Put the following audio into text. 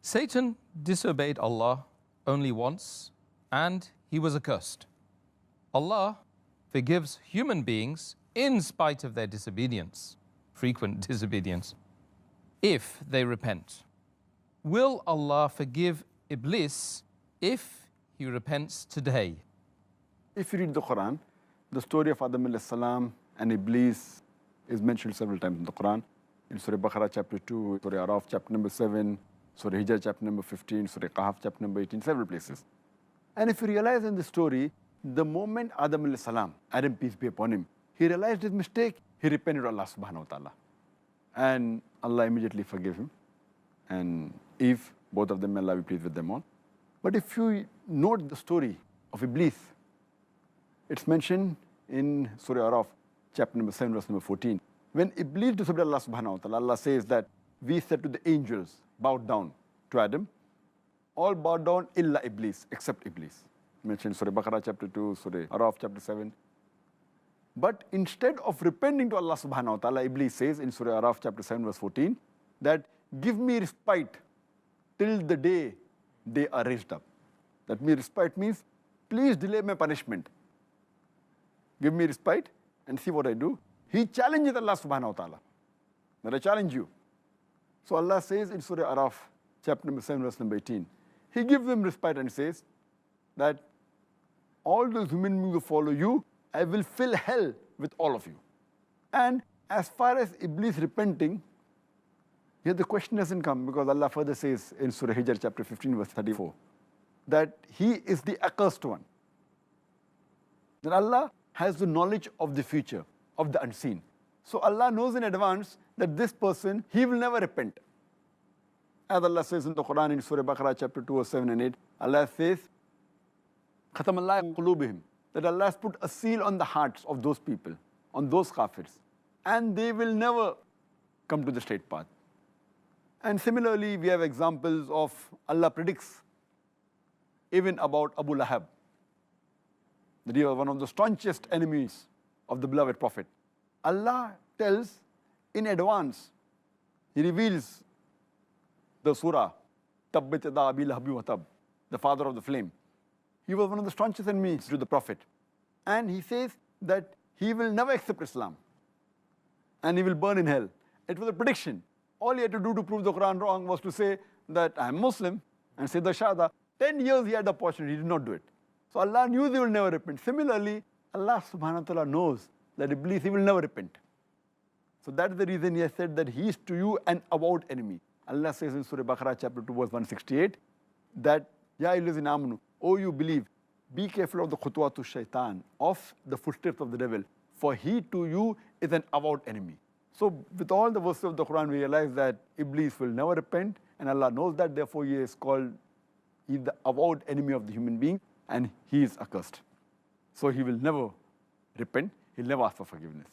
Satan disobeyed Allah only once and he was accursed. Allah forgives human beings in spite of their disobedience, frequent disobedience, if they repent. Will Allah forgive Iblees if he repents today? If you read the Quran, the story of Adam alayhi salam and Iblees is mentioned several times in the Quran. In Surah Baqarah chapter 2, Surah Araf chapter number 7, Surah Hijr chapter number 15, Surah Kahf chapter number 18, several places. And if you realize in the story, the moment Adam alayhi salam, Adam peace be upon him, he realized his mistake, he repented to Allah subhanahu wa ta'ala. And Allah immediately forgave him. And Eve, both of them, may Allah be pleased with them all. But if you note the story of Iblees, it's mentioned in Surah Araf, chapter number 7, verse number 14. When Iblees disobeyed Allah subhanahu wa ta'ala, Allah says that we said to the angels, bow down to Adam. All bowed down illa Iblees, except Iblees. Mentioned Surah Baqarah chapter 2, Surah Araf chapter 7. But instead of repenting to Allah subhanahu wa ta'ala, Iblees says in Surah Araf chapter 7, verse 14, that give me respite till the day they are raised up. That means respite means, please delay my punishment. Give me respite and see what I do. He challenges Allah subhanahu wa ta'ala, that I challenge you. So Allah says in Surah Araf, chapter number 7, verse number 18, He gives them respite and says that all those human beings who follow you, I will fill hell with all of you. And as far as Iblees repenting, here the question doesn't come, because Allah further says in Surah Hijr chapter 15, verse 34, that he is the accursed one. That Allah has the knowledge of the future, of the unseen. So Allah knows in advance that this person, he will never repent. As Allah says in the Quran in Surah Baqarah chapter 2, verse 7 and 8, Allah says, Khatam Allah qulubihim, that Allah has put a seal on the hearts of those people, on those kafirs, and they will never come to the straight path. And similarly, we have examples of Allah predicts even about Abu Lahab, that he was one of the staunchest enemies of the beloved Prophet. Allah tells in advance, He reveals the surah, Tabbat yada Abi Lahabin wa tab, the father of the flame. He was one of the staunchest enemies to the Prophet. And he says that he will never accept Islam and he will burn in hell. It was a prediction. All he had to do to prove the Quran wrong was to say that I am Muslim and say the Shahada. 10 years he had the opportunity, he did not do it. So Allah knew they will never repent. Similarly, Allah subhanahu wa ta'ala knows that Iblees, he will never repent. So that is the reason he has said that he is to you an avowed enemy. Allah says in Surah Baqarah chapter 2, verse 168, that, Ya ayyuhallazina amanu, O you believe, be careful of the khutwatu shaitan, of the footsteps of the devil, for he to you is an avowed enemy. So with all the verses of the Quran, we realize that Iblees will never repent, and Allah knows that, therefore he is called, he is the avowed enemy of the human being, and he is accursed. So he will never repent, he'll never ask for forgiveness.